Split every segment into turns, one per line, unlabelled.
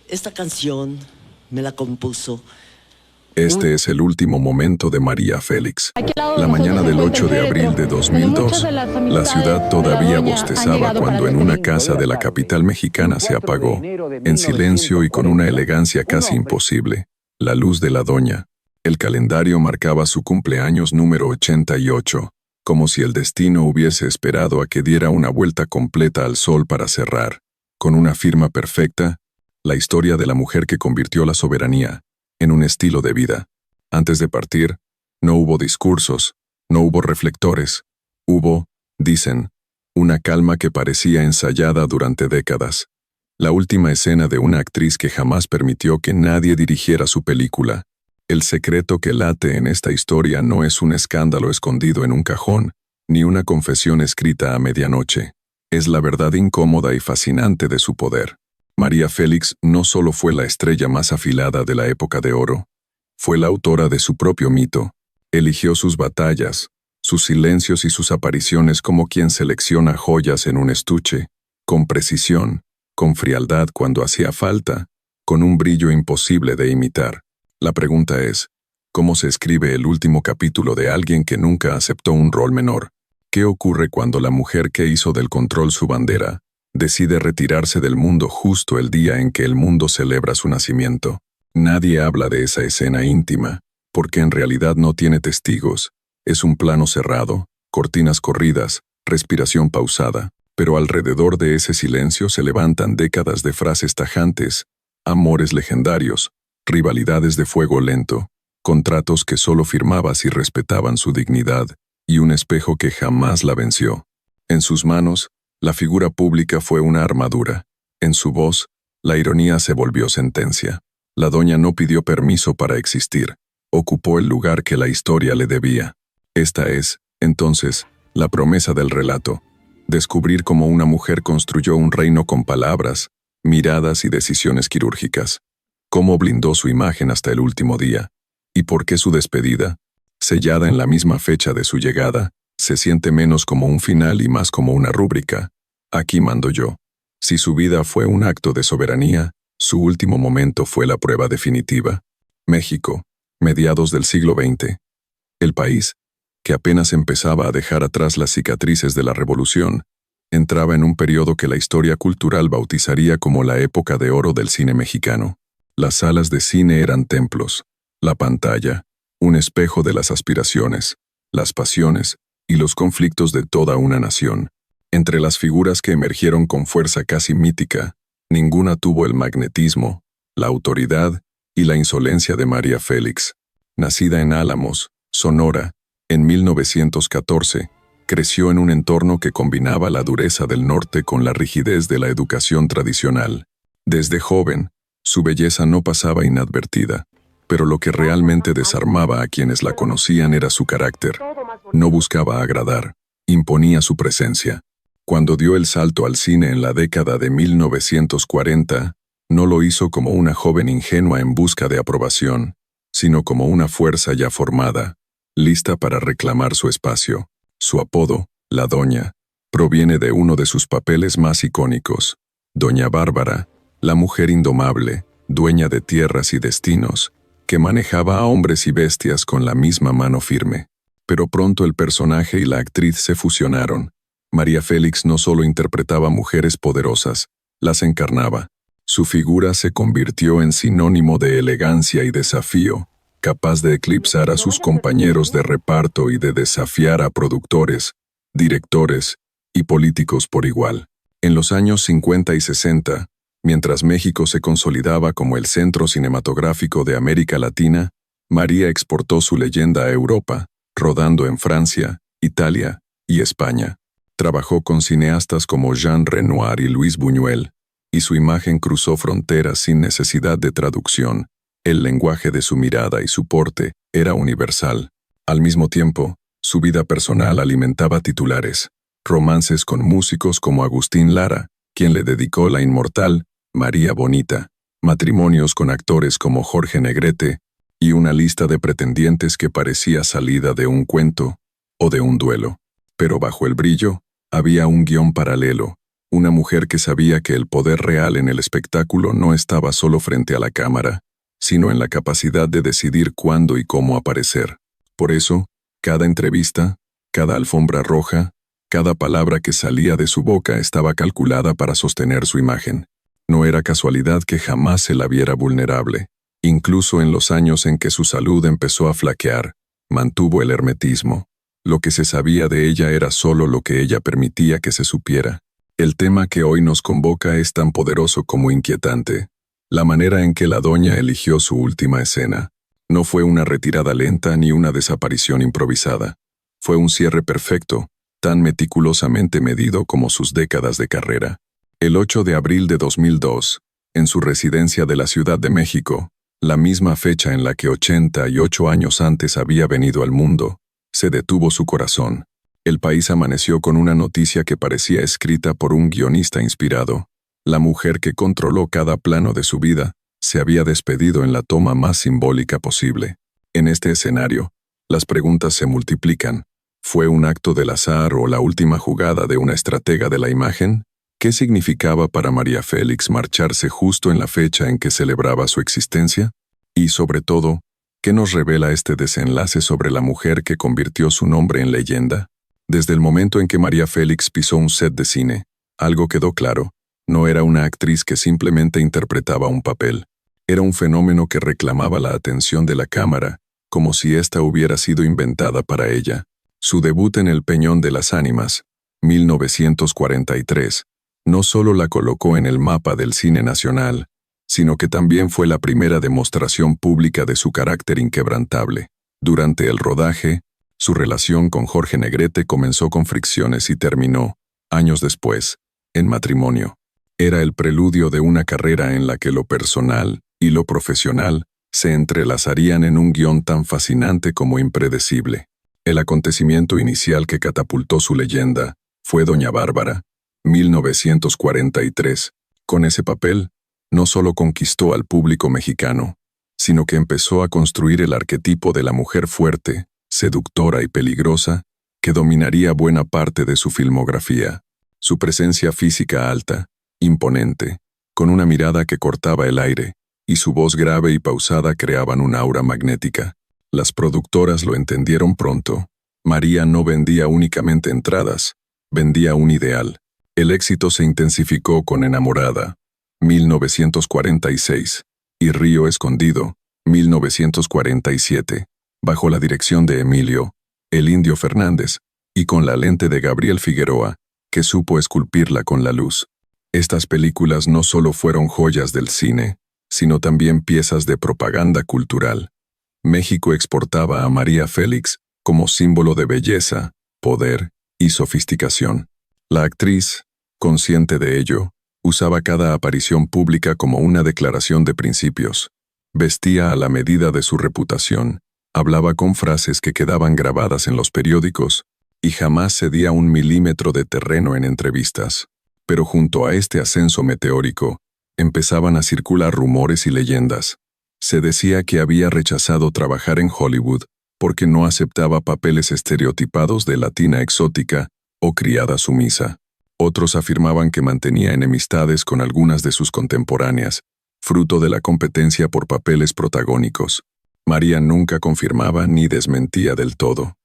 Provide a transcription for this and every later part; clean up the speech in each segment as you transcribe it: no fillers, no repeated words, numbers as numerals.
Esta canción me la compuso.
Este es el último momento de María Félix. La mañana del 8 de abril de 2002, la ciudad todavía bostezaba cuando en una casa de la capital mexicana se apagó, en silencio y con una elegancia casi imposible, la luz de la doña. El calendario marcaba su cumpleaños número 88, como si el destino hubiese esperado a que diera una vuelta completa al sol para cerrar, con una firma perfecta, la historia de la mujer que convirtió la soberanía en un estilo de vida. Antes de partir, no hubo discursos, no hubo reflectores. Hubo, dicen, una calma que parecía ensayada durante décadas. La última escena de una actriz que jamás permitió que nadie dirigiera su película. El secreto que late en esta historia no es un escándalo escondido en un cajón, ni una confesión escrita a medianoche. Es la verdad incómoda y fascinante de su poder. María Félix no solo fue la estrella más afilada de la época de oro, fue la autora de su propio mito. Eligió sus batallas, sus silencios y sus apariciones como quien selecciona joyas en un estuche, con precisión, con frialdad cuando hacía falta, con un brillo imposible de imitar. La pregunta es, ¿cómo se escribe el último capítulo de alguien que nunca aceptó un rol menor? ¿Qué ocurre cuando la mujer que hizo del control su bandera decide retirarse del mundo justo el día en que el mundo celebra su nacimiento? Nadie habla de esa escena íntima, porque en realidad no tiene testigos. Es un plano cerrado, cortinas corridas, respiración pausada, pero alrededor de ese silencio se levantan décadas de frases tajantes, amores legendarios, rivalidades de fuego lento, contratos que solo firmaba si respetaban su dignidad, y un espejo que jamás la venció. En sus manos, la figura pública fue una armadura. En su voz, la ironía se volvió sentencia. La doña no pidió permiso para existir. Ocupó el lugar que la historia le debía. Esta es, entonces, la promesa del relato. Descubrir cómo una mujer construyó un reino con palabras, miradas y decisiones quirúrgicas. Cómo blindó su imagen hasta el último día. Y por qué su despedida, sellada en la misma fecha de su llegada, se siente menos como un final y más como una rúbrica. Aquí mando yo. Si su vida fue un acto de soberanía, su último momento fue la prueba definitiva. México, mediados del siglo XX. El país, que apenas empezaba a dejar atrás las cicatrices de la revolución, entraba en un periodo que la historia cultural bautizaría como la época de oro del cine mexicano. Las salas de cine eran templos, la pantalla, un espejo de las aspiraciones, las pasiones y los conflictos de toda una nación. Entre las figuras que emergieron con fuerza casi mítica, ninguna tuvo el magnetismo, la autoridad y la insolencia de María Félix. Nacida en Álamos, Sonora, en 1914, creció en un entorno que combinaba la dureza del norte con la rigidez de la educación tradicional. Desde joven, su belleza no pasaba inadvertida, pero lo que realmente desarmaba a quienes la conocían era su carácter. No buscaba agradar, imponía su presencia. Cuando dio el salto al cine en la década de 1940, no lo hizo como una joven ingenua en busca de aprobación, sino como una fuerza ya formada, lista para reclamar su espacio. Su apodo, la Doña, proviene de uno de sus papeles más icónicos, Doña Bárbara, la mujer indomable, dueña de tierras y destinos, que manejaba a hombres y bestias con la misma mano firme. Pero pronto el personaje y la actriz se fusionaron. María Félix no solo interpretaba mujeres poderosas, las encarnaba. Su figura se convirtió en sinónimo de elegancia y desafío, capaz de eclipsar a sus compañeros de reparto y de desafiar a productores, directores y políticos por igual. En los años 50 y 60, mientras México se consolidaba como el centro cinematográfico de América Latina, María exportó su leyenda a Europa, rodando en Francia, Italia y España. Trabajó con cineastas como Jean Renoir y Luis Buñuel, y su imagen cruzó fronteras sin necesidad de traducción. El lenguaje de su mirada y su porte era universal. Al mismo tiempo, su vida personal alimentaba titulares, romances con músicos como Agustín Lara, quien le dedicó la inmortal María Bonita, matrimonios con actores como Jorge Negrete, y una lista de pretendientes que parecía salida de un cuento o de un duelo. Pero bajo el brillo, había un guión paralelo, Una mujer que sabía que el poder real en el espectáculo no estaba solo frente a la cámara, sino en la capacidad de decidir cuándo y cómo aparecer. Por eso, cada entrevista, cada alfombra roja, cada palabra que salía de su boca estaba calculada para sostener su imagen. No era casualidad que jamás se la viera vulnerable. Incluso en los años en que su salud empezó a flaquear, mantuvo el hermetismo. Lo que se sabía de ella era solo lo que ella permitía que se supiera. El tema que hoy nos convoca es tan poderoso como inquietante. La manera en que la doña eligió su última escena. No fue una retirada lenta ni una desaparición improvisada. Fue un cierre perfecto, tan meticulosamente medido como sus décadas de carrera. El 8 de abril de 2002, en su residencia de la Ciudad de México, la misma fecha en la que 88 años antes había venido al mundo, se detuvo su corazón. El país amaneció con una noticia que parecía escrita por un guionista inspirado. La mujer que controló cada plano de su vida se había despedido en la toma más simbólica posible. En este escenario, las preguntas se multiplican. ¿Fue un acto del azar o la última jugada de una estratega de la imagen? ¿Qué significaba para María Félix marcharse justo en la fecha en que celebraba su existencia? Y sobre todo, ¿qué nos revela este desenlace sobre la mujer que convirtió su nombre en leyenda? Desde el momento en que María Félix pisó un set de cine, algo quedó claro: no era una actriz que simplemente interpretaba un papel. Era un fenómeno que reclamaba la atención de la cámara, como si ésta hubiera sido inventada para ella. Su debut en El Peñón de las Ánimas, 1943, no solo la colocó en el mapa del cine nacional, sino que también fue la primera demostración pública de su carácter inquebrantable. Durante el rodaje, su relación con Jorge Negrete comenzó con fricciones y terminó, años después, en matrimonio. Era el preludio de una carrera en la que lo personal y lo profesional se entrelazarían en un guión tan fascinante como impredecible. El acontecimiento inicial que catapultó su leyenda fue Doña Bárbara, 1943. Con ese papel, no solo conquistó al público mexicano, sino que empezó a construir el arquetipo de la mujer fuerte, seductora y peligrosa, que dominaría buena parte de su filmografía. Su presencia física alta, imponente, con una mirada que cortaba el aire, y su voz grave y pausada creaban un aura magnética. Las productoras lo entendieron pronto. María no vendía únicamente entradas, vendía un ideal. El éxito se intensificó con Enamorada, 1946, y Río Escondido, 1947, bajo la dirección de Emilio, el Indio Fernández, y con la lente de Gabriel Figueroa, que supo esculpirla con la luz. Estas películas no solo fueron joyas del cine, sino también piezas de propaganda cultural. México exportaba a María Félix como símbolo de belleza, poder y sofisticación. La actriz, consciente de ello, usaba cada aparición pública como una declaración de principios. Vestía a la medida de su reputación, hablaba con frases que quedaban grabadas en los periódicos y jamás cedía un milímetro de terreno en entrevistas. Pero junto a este ascenso meteórico, empezaban a circular rumores y leyendas. Se decía que había rechazado trabajar en Hollywood porque no aceptaba papeles estereotipados de latina exótica o criada sumisa. Otros afirmaban que mantenía enemistades con algunas de sus contemporáneas, fruto de la competencia por papeles protagónicos. María nunca confirmaba ni desmentía del todo.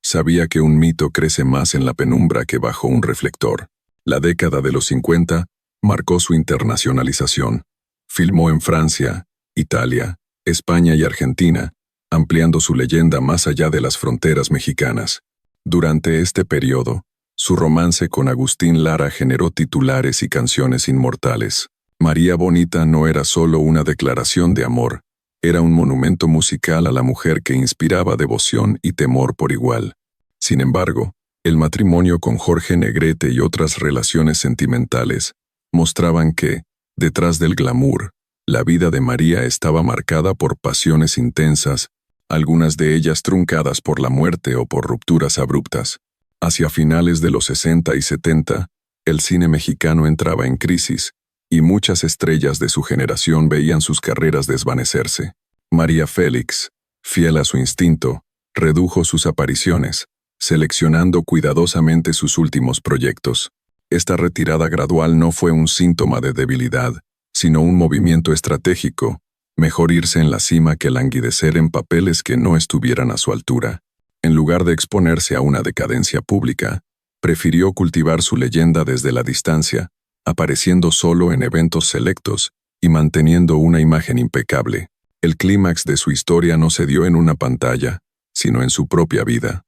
Sabía que un mito crece más en la penumbra que bajo un reflector. La década de los 50 marcó su internacionalización. Filmó en Francia, Italia, España y Argentina, ampliando su leyenda más allá de las fronteras mexicanas. Durante este periodo, su romance con Agustín Lara generó titulares y canciones inmortales. María Bonita no era solo una declaración de amor, era un monumento musical a la mujer que inspiraba devoción y temor por igual. Sin embargo, el matrimonio con Jorge Negrete y otras relaciones sentimentales mostraban que, detrás del glamour, la vida de María estaba marcada por pasiones intensas, algunas de ellas truncadas por la muerte o por rupturas abruptas. Hacia finales de los 60 y 70, el cine mexicano entraba en crisis, y muchas estrellas de su generación veían sus carreras desvanecerse. María Félix, fiel a su instinto, redujo sus apariciones, seleccionando cuidadosamente sus últimos proyectos. Esta retirada gradual no fue un síntoma de debilidad, sino un movimiento estratégico. Mejor irse en la cima que languidecer en papeles que no estuvieran a su altura. En lugar de exponerse a una decadencia pública, prefirió cultivar su leyenda desde la distancia, apareciendo solo en eventos selectos y manteniendo una imagen impecable. El clímax de su historia no se dio en una pantalla, sino en su propia vida.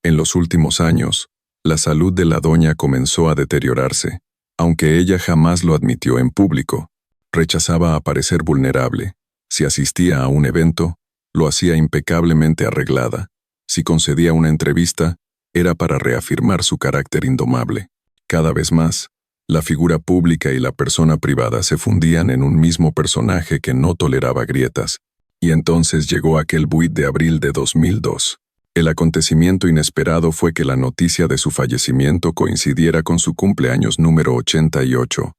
En los últimos años, la salud de la doña comenzó a deteriorarse, aunque ella jamás lo admitió en público. Rechazaba aparecer vulnerable. Si asistía a un evento, lo hacía impecablemente arreglada. Si concedía una entrevista, era para reafirmar su carácter indomable. Cada vez más, la figura pública y la persona privada se fundían en un mismo personaje que no toleraba grietas. Y entonces llegó aquel buit de abril de 2002. El acontecimiento inesperado fue que la noticia de su fallecimiento coincidiera con su cumpleaños número 88.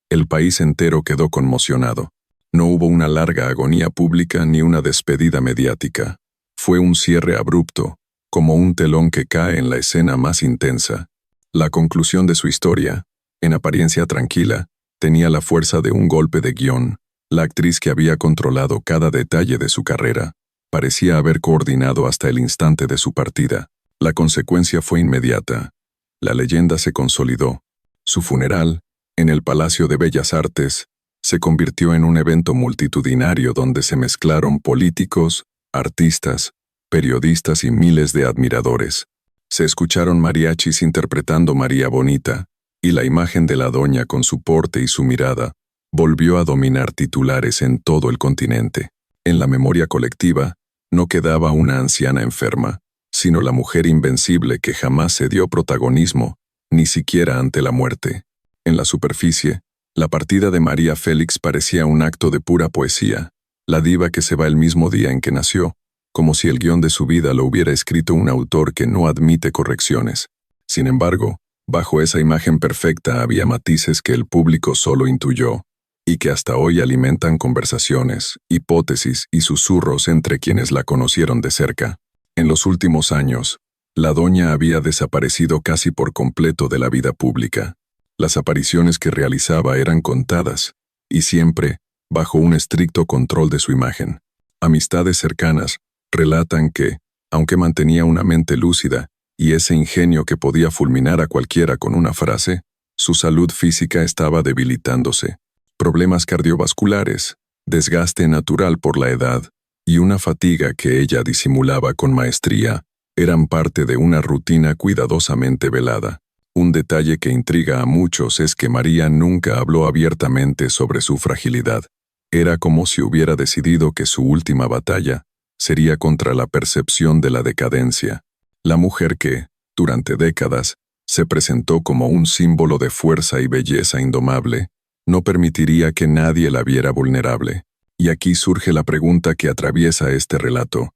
El país entero quedó conmocionado. No hubo una larga agonía pública ni una despedida mediática. Fue un cierre abrupto, como un telón que cae en la escena más intensa. La conclusión de su historia, en apariencia tranquila, tenía la fuerza de un golpe de guión. La actriz que había controlado cada detalle de su carrera, parecía haber coordinado hasta el instante de su partida. La consecuencia fue inmediata. La leyenda se consolidó. Su funeral, en el Palacio de Bellas Artes, se convirtió en un evento multitudinario donde se mezclaron políticos, artistas, periodistas y miles de admiradores. Se escucharon mariachis interpretando María Bonita, y la imagen de la doña con su porte y su mirada volvió a dominar titulares en todo el continente. En la memoria colectiva, no quedaba una anciana enferma, sino la mujer invencible que jamás se dio protagonismo, ni siquiera ante la muerte. En la superficie, la partida de María Félix parecía un acto de pura poesía, la diva que se va el mismo día en que nació, como si el guión de su vida lo hubiera escrito un autor que no admite correcciones. Sin embargo, bajo esa imagen perfecta había matices que el público solo intuyó, y que hasta hoy alimentan conversaciones, hipótesis y susurros entre quienes la conocieron de cerca. En los últimos años, la doña había desaparecido casi por completo de la vida pública. Las apariciones que realizaba eran contadas, y siempre bajo un estricto control de su imagen. Amistades cercanas relatan que, aunque mantenía una mente lúcida y ese ingenio que podía fulminar a cualquiera con una frase, su salud física estaba debilitándose. Problemas cardiovasculares, desgaste natural por la edad y una fatiga que ella disimulaba con maestría eran parte de una rutina cuidadosamente velada. Un detalle que intriga a muchos es que María nunca habló abiertamente sobre su fragilidad. Era como si hubiera decidido que su última batalla sería contra la percepción de la decadencia. La mujer que, durante décadas, se presentó como un símbolo de fuerza y belleza indomable, no permitiría que nadie la viera vulnerable. Y aquí surge la pregunta que atraviesa este relato.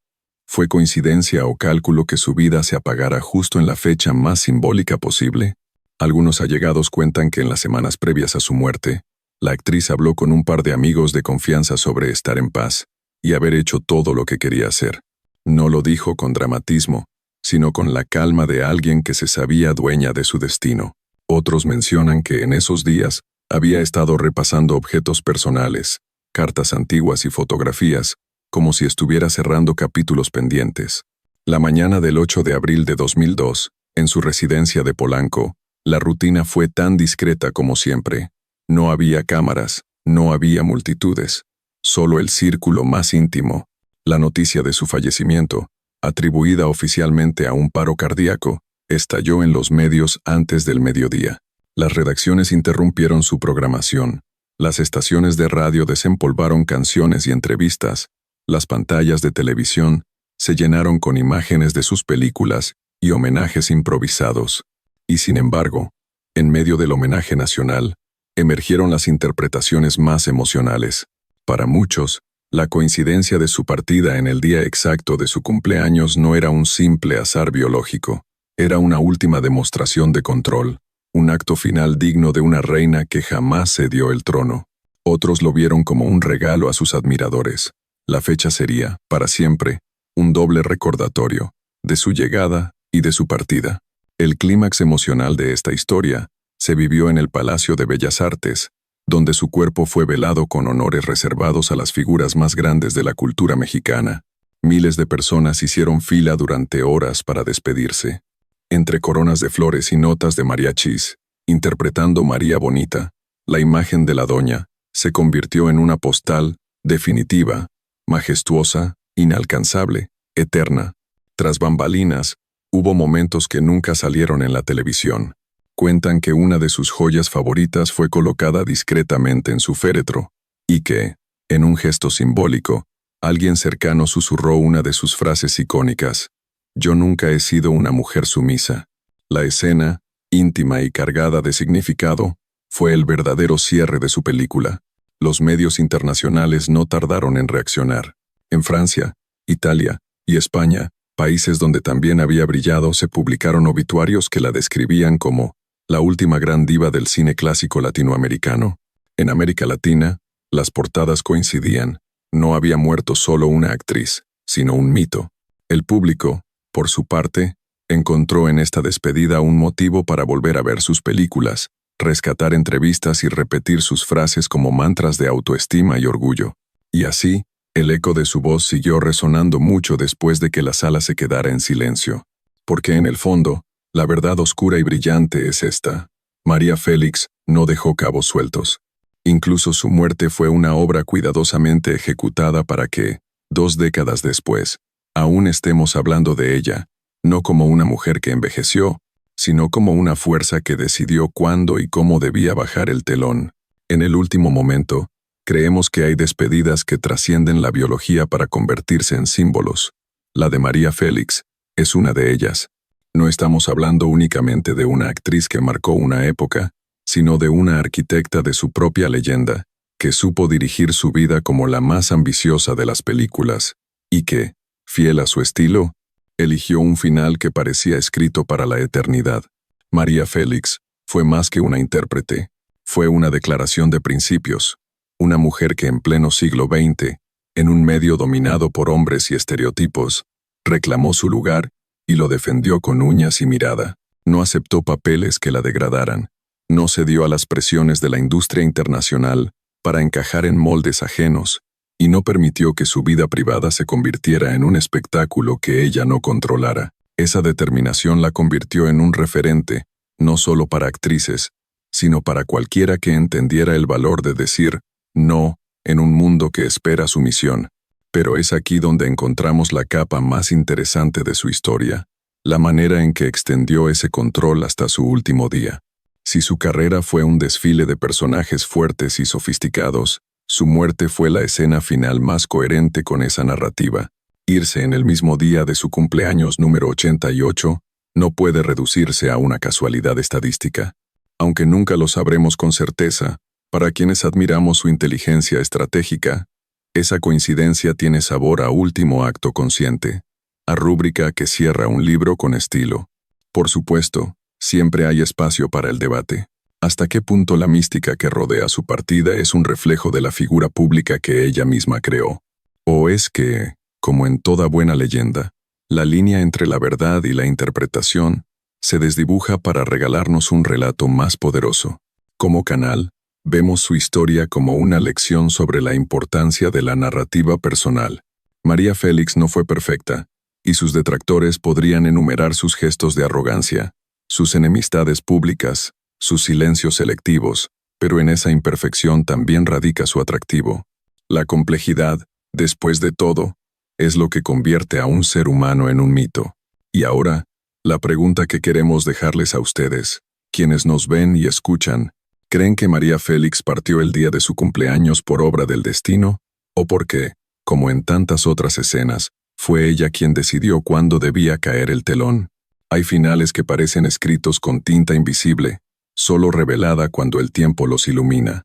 ¿Fue coincidencia o cálculo que su vida se apagara justo en la fecha más simbólica posible? Algunos allegados cuentan que en las semanas previas a su muerte, la actriz habló con un par de amigos de confianza sobre estar en paz y haber hecho todo lo que quería hacer. No lo dijo con dramatismo, sino con la calma de alguien que se sabía dueña de su destino. Otros mencionan que en esos días había estado repasando objetos personales, cartas antiguas y fotografías, como si estuviera cerrando capítulos pendientes. La mañana del 8 de abril de 2002, en su residencia de Polanco, la rutina fue tan discreta como siempre. No había cámaras, no había multitudes, solo el círculo más íntimo. La noticia de su fallecimiento, atribuida oficialmente a un paro cardíaco, estalló en los medios antes del mediodía. Las redacciones interrumpieron su programación. Las estaciones de radio desempolvaron canciones y entrevistas. Las pantallas de televisión se llenaron con imágenes de sus películas y homenajes improvisados. Y sin embargo, en medio del homenaje nacional, emergieron las interpretaciones más emocionales. Para muchos, la coincidencia de su partida en el día exacto de su cumpleaños no era un simple azar biológico, era una última demostración de control, un acto final digno de una reina que jamás cedió el trono. Otros lo vieron como un regalo a sus admiradores. La fecha sería, para siempre, un doble recordatorio de su llegada y de su partida. El clímax emocional de esta historia se se vivió en el Palacio de Bellas Artes, donde su cuerpo fue velado con honores reservados a las figuras más grandes de la cultura mexicana. Miles de personas hicieron fila durante horas para despedirse. Entre coronas de flores y notas de mariachis, interpretando María Bonita, la imagen de la doña se convirtió en una postal definitiva, majestuosa, inalcanzable, eterna. Tras bambalinas, hubo momentos que nunca salieron en la televisión. Cuentan que una de sus joyas favoritas fue colocada discretamente en su féretro, y que, en un gesto simbólico, alguien cercano susurró una de sus frases icónicas: «Yo nunca he sido una mujer sumisa». La escena, íntima y cargada de significado, fue el verdadero cierre de su película. Los medios internacionales no tardaron en reaccionar. En Francia, Italia y España, países donde también había brillado, se publicaron obituarios que la describían como la última gran diva del cine clásico latinoamericano. En América Latina, las portadas coincidían. No había muerto solo una actriz, sino un mito. El público, por su parte, encontró en esta despedida un motivo para volver a ver sus películas, rescatar entrevistas y repetir sus frases como mantras de autoestima y orgullo. Y así, el eco de su voz siguió resonando mucho después de que la sala se quedara en silencio. Porque en el fondo, la verdad oscura y brillante es esta: María Félix no dejó cabos sueltos. Incluso su muerte fue una obra cuidadosamente ejecutada para que, 2 décadas después, aún estemos hablando de ella, no como una mujer que envejeció, sino como una fuerza que decidió cuándo y cómo debía bajar el telón. En el último momento, creemos que hay despedidas que trascienden la biología para convertirse en símbolos. La de María Félix es una de ellas. No estamos hablando únicamente de una actriz que marcó una época, sino de una arquitecta de su propia leyenda, que supo dirigir su vida como la más ambiciosa de las películas, y que, fiel a su estilo, eligió un final que parecía escrito para la eternidad. María Félix fue más que una intérprete, fue una declaración de principios, una mujer que en pleno siglo XX, en un medio dominado por hombres y estereotipos, reclamó su lugar y lo defendió con uñas y mirada. No aceptó papeles que la degradaran, no cedió a las presiones de la industria internacional para encajar en moldes ajenos, y no permitió que su vida privada se convirtiera en un espectáculo que ella no controlara. Esa determinación la convirtió en un referente, no solo para actrices, sino para cualquiera que entendiera el valor de decir no en un mundo que espera sumisión. Pero es aquí donde encontramos la capa más interesante de su historia, la manera en que extendió ese control hasta su último día. Si su carrera fue un desfile de personajes fuertes y sofisticados, su muerte fue la escena final más coherente con esa narrativa. Irse en el mismo día de su cumpleaños número 88 no puede reducirse a una casualidad estadística. Aunque nunca lo sabremos con certeza, para quienes admiramos su inteligencia estratégica, esa coincidencia tiene sabor a último acto consciente, a rúbrica que cierra un libro con estilo. Por supuesto, siempre hay espacio para el debate. ¿Hasta qué punto la mística que rodea su partida es un reflejo de la figura pública que ella misma creó? ¿O es que, como en toda buena leyenda, la línea entre la verdad y la interpretación se desdibuja para regalarnos un relato más poderoso? Como canal, vemos su historia como una lección sobre la importancia de la narrativa personal. María Félix no fue perfecta, y sus detractores podrían enumerar sus gestos de arrogancia, sus enemistades públicas, sus silencios selectivos, pero en esa imperfección también radica su atractivo. La complejidad, después de todo, es lo que convierte a un ser humano en un mito. Y ahora, la pregunta que queremos dejarles a ustedes, quienes nos ven y escuchan: ¿creen que María Félix partió el día de su cumpleaños por obra del destino? ¿O porque, como en tantas otras escenas, fue ella quien decidió cuándo debía caer el telón? Hay finales que parecen escritos con tinta invisible, solo revelada cuando el tiempo los ilumina.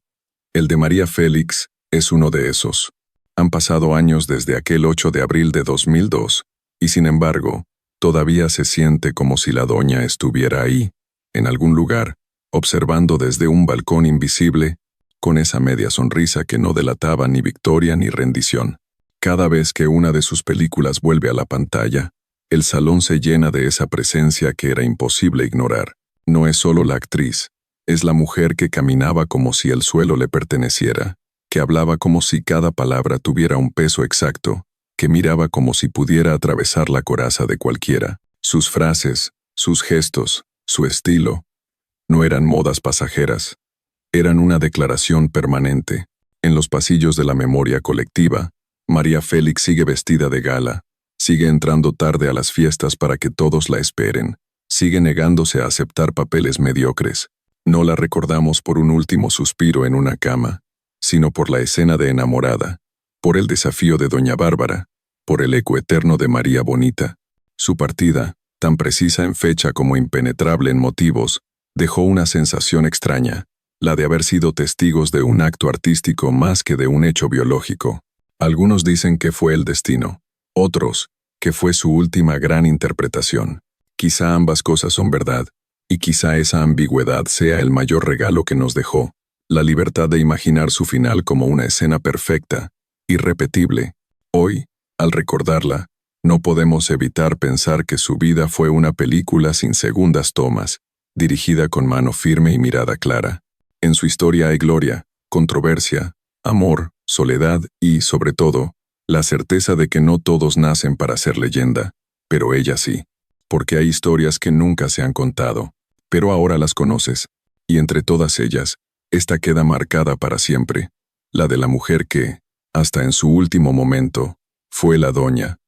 El de María Félix es uno de esos. Han pasado años desde aquel 8 de abril de 2002, y sin embargo, todavía se siente como si la doña estuviera ahí, en algún lugar, observando desde un balcón invisible, con esa media sonrisa que no delataba ni victoria ni rendición. Cada vez que una de sus películas vuelve a la pantalla, el salón se llena de esa presencia que era imposible ignorar. No es solo la actriz, Es la mujer que caminaba como si el suelo le perteneciera, que hablaba como si cada palabra tuviera un peso exacto, que miraba como si pudiera atravesar la coraza de cualquiera. Sus frases, sus gestos, su estilo, no eran modas pasajeras, eran una declaración permanente. En los pasillos de la memoria colectiva, María Félix sigue vestida de gala, sigue entrando tarde a las fiestas para que todos la esperen, sigue negándose a aceptar papeles mediocres. No la recordamos por un último suspiro en una cama, sino por la escena de enamorada, por el desafío de Doña Bárbara, por el eco eterno de María Bonita. Su partida, tan precisa en fecha como impenetrable en motivos, dejó una sensación extraña, la de haber sido testigos de un acto artístico más que de un hecho biológico. Algunos dicen que fue el destino, otros, que fue su última gran interpretación. Quizá ambas cosas son verdad, y quizá esa ambigüedad sea el mayor regalo que nos dejó, la libertad de imaginar su final como una escena perfecta, irrepetible. Hoy, al recordarla, no podemos evitar pensar que su vida fue una película sin segundas tomas, dirigida con mano firme y mirada clara. En su historia hay gloria, controversia, amor, soledad y, sobre todo, la certeza de que no todos nacen para ser leyenda, pero ella sí, porque hay historias que nunca se han contado, pero ahora las conoces, y entre todas ellas, esta queda marcada para siempre, la de la mujer que, hasta en su último momento, fue la doña,